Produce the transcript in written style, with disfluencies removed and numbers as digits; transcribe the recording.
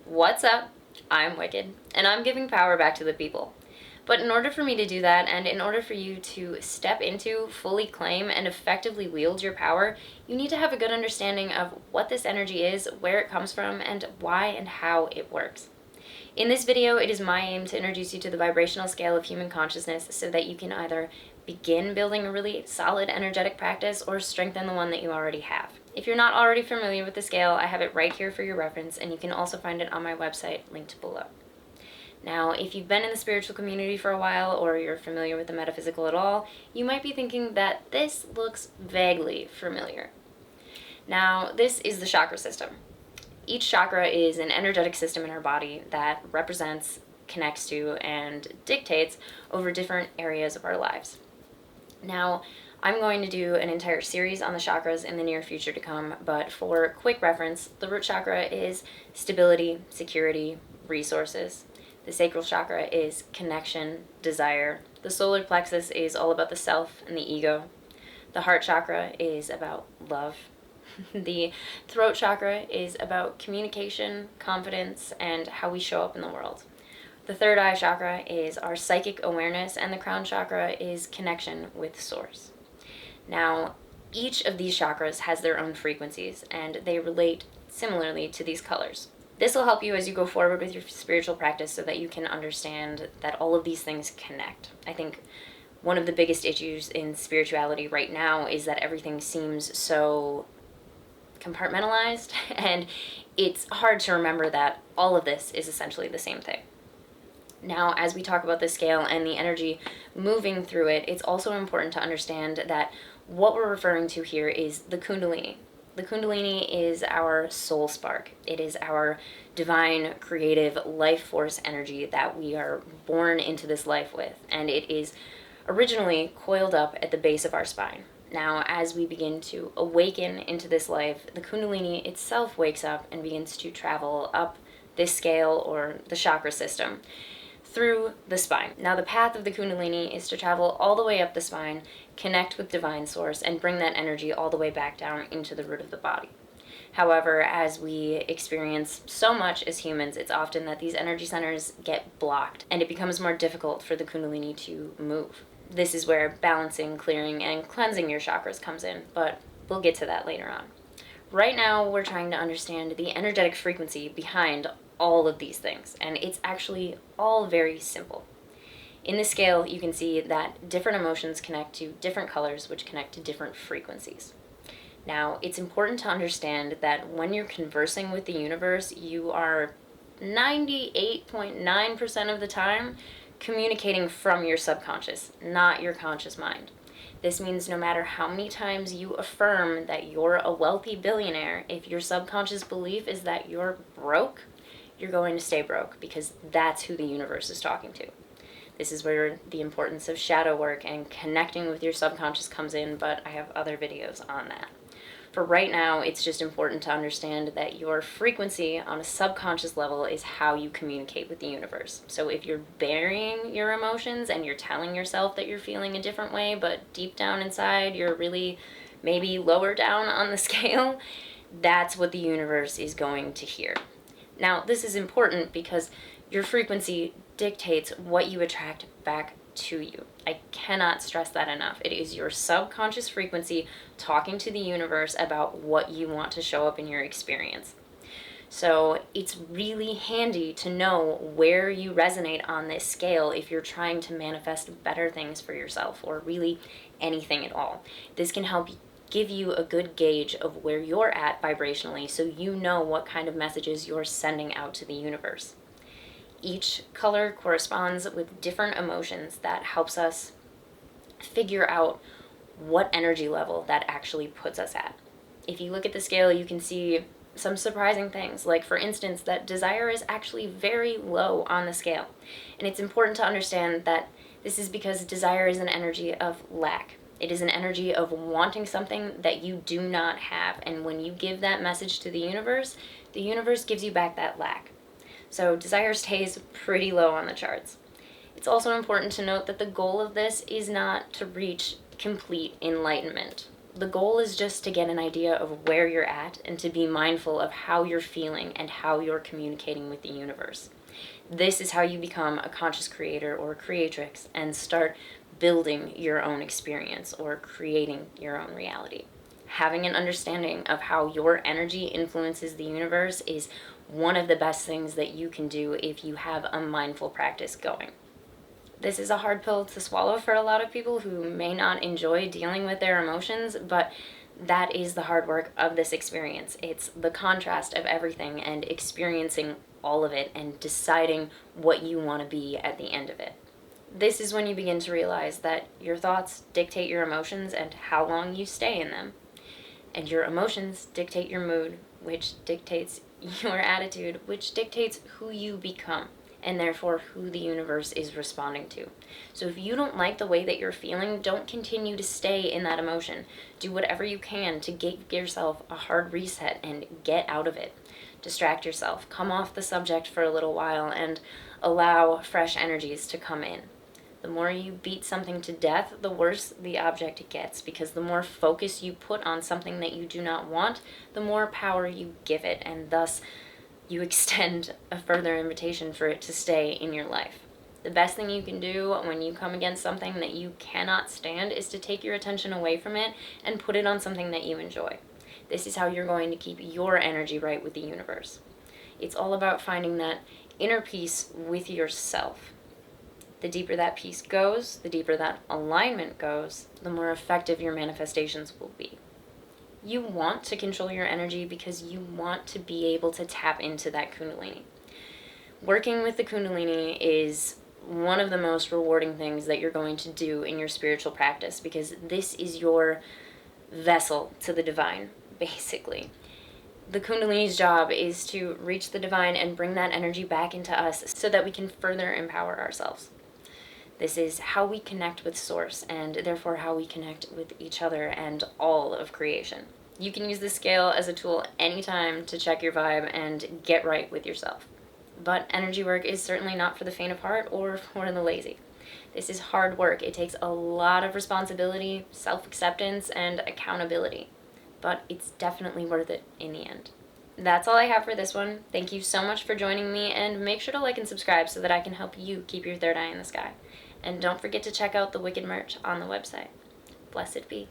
What's up? I'm Wicked, and I'm giving power back to the people. But in order for me to do that, and in order for you to step into, fully claim, and effectively wield your power, you need to have a good understanding of what this energy is, where it comes from, and why and how it works. In this video, it is my aim to introduce you to the vibrational scale of human consciousness so that you can either begin building a really solid energetic practice or strengthen the one that you already have. If you're not already familiar with the scale, I have it right here for your reference, and you can also find it on my website linked below. Now, if you've been in the spiritual community for a while or you're familiar with the metaphysical at all, you might be thinking that this looks vaguely familiar. Now, this is the chakra system. Each chakra is an energetic system in our body that represents, connects to, and dictates over different areas of our lives. Now, I'm going to do an entire series on the chakras in the near future to come, but for quick reference, the root chakra is stability, security, resources. The sacral chakra is connection, desire. The solar plexus is all about the self and the ego. The heart chakra is about love. The throat chakra is about communication, confidence, and how we show up in the world. The third eye chakra is our psychic awareness, and the crown chakra is connection with source. Now, each of these chakras has their own frequencies, and they relate similarly to these colors. This will help you as you go forward with your spiritual practice so that you can understand that all of these things connect. I think one of the biggest issues in spirituality right now is that everything seems so compartmentalized, and it's hard to remember that all of this is essentially the same thing. Now, as we talk about the scale and the energy moving through it, it's also important to understand that what we're referring to here is the Kundalini. The Kundalini is our soul spark. It is our divine, creative, life force energy that we are born into this life with, and it is originally coiled up at the base of our spine. Now, as we begin to awaken into this life, the Kundalini itself wakes up and begins to travel up this scale or the chakra system through the spine. Now, the path of the Kundalini is to travel all the way up the spine, connect with divine source, and bring that energy all the way back down into the root of the body. However, as we experience so much as humans, it's often that these energy centers get blocked, and it becomes more difficult for the Kundalini to move. This is where balancing, clearing, and cleansing your chakras comes in, but we'll get to that later on. Right now, we're trying to understand the energetic frequency behind all of these things, and it's actually all very simple. In the scale, you can see that different emotions connect to different colors, which connect to different frequencies. Now, it's important to understand that when you're conversing with the universe, you are 98.9% of the time communicating from your subconscious, not your conscious mind. This means no matter how many times you affirm that you're a wealthy billionaire, if your subconscious belief is that you're broke, you're going to stay broke, because that's who the universe is talking to. This is where the importance of shadow work and connecting with your subconscious comes in, but I have other videos on that. For right now, it's just important to understand that your frequency on a subconscious level is how you communicate with the universe. So if you're burying your emotions and you're telling yourself that you're feeling a different way, but deep down inside you're really maybe lower down on the scale, that's what the universe is going to hear. Now, this is important because your frequency dictates what you attract back to you. I cannot stress that enough. It is your subconscious frequency talking to the universe about what you want to show up in your experience. So it's really handy to know where you resonate on this scale if you're trying to manifest better things for yourself, or really anything at all. This can help give you a good gauge of where you're at vibrationally, so you know what kind of messages you're sending out to the universe. Each color corresponds with different emotions that helps us figure out what energy level that actually puts us at. If you look at the scale, you can see some surprising things, like for instance, that desire is actually very low on the scale. And it's important to understand that this is because desire is an energy of lack. It is an energy of wanting something that you do not have. And when you give that message to the universe gives you back that lack. So desire stays pretty low on the charts. It's also important to note that the goal of this is not to reach complete enlightenment. The goal is just to get an idea of where you're at and to be mindful of how you're feeling and how you're communicating with the universe. This is how you become a conscious creator or creatrix and start building your own experience or creating your own reality. Having an understanding of how your energy influences the universe is one of the best things that you can do if you have a mindful practice going. This is a hard pill to swallow for a lot of people who may not enjoy dealing with their emotions, but that is the hard work of this experience. It's the contrast of everything and experiencing all of it and deciding what you want to be at the end of it. This is when you begin to realize that your thoughts dictate your emotions and how long you stay in them. And your emotions dictate your mood, which dictates your attitude, which dictates who you become, and therefore who the universe is responding to. So if you don't like the way that you're feeling, don't continue to stay in that emotion. Do whatever you can to give yourself a hard reset and get out of it. Distract yourself, come off the subject for a little while, and allow fresh energies to come in. The more you beat something to death, the worse the object gets, because the more focus you put on something that you do not want, the more power you give it, and thus you extend a further invitation for it to stay in your life. The best thing you can do when you come against something that you cannot stand is to take your attention away from it and put it on something that you enjoy. This is how you're going to keep your energy right with the universe. It's all about finding that inner peace with yourself. The deeper that peace goes, the deeper that alignment goes, the more effective your manifestations will be. You want to control your energy because you want to be able to tap into that Kundalini. Working with the Kundalini is one of the most rewarding things that you're going to do in your spiritual practice, because this is your vessel to the divine, basically. The Kundalini's job is to reach the divine and bring that energy back into us so that we can further empower ourselves. This is how we connect with Source, and therefore how we connect with each other and all of creation. You can use this scale as a tool anytime to check your vibe and get right with yourself. But energy work is certainly not for the faint of heart or for the lazy. This is hard work. It takes a lot of responsibility, self-acceptance, and accountability. But it's definitely worth it in the end. That's all I have for this one. Thank you so much for joining me, and make sure to like and subscribe so that I can help you keep your third eye in the sky. And don't forget to check out the Wicked merch on the website. Blessed be.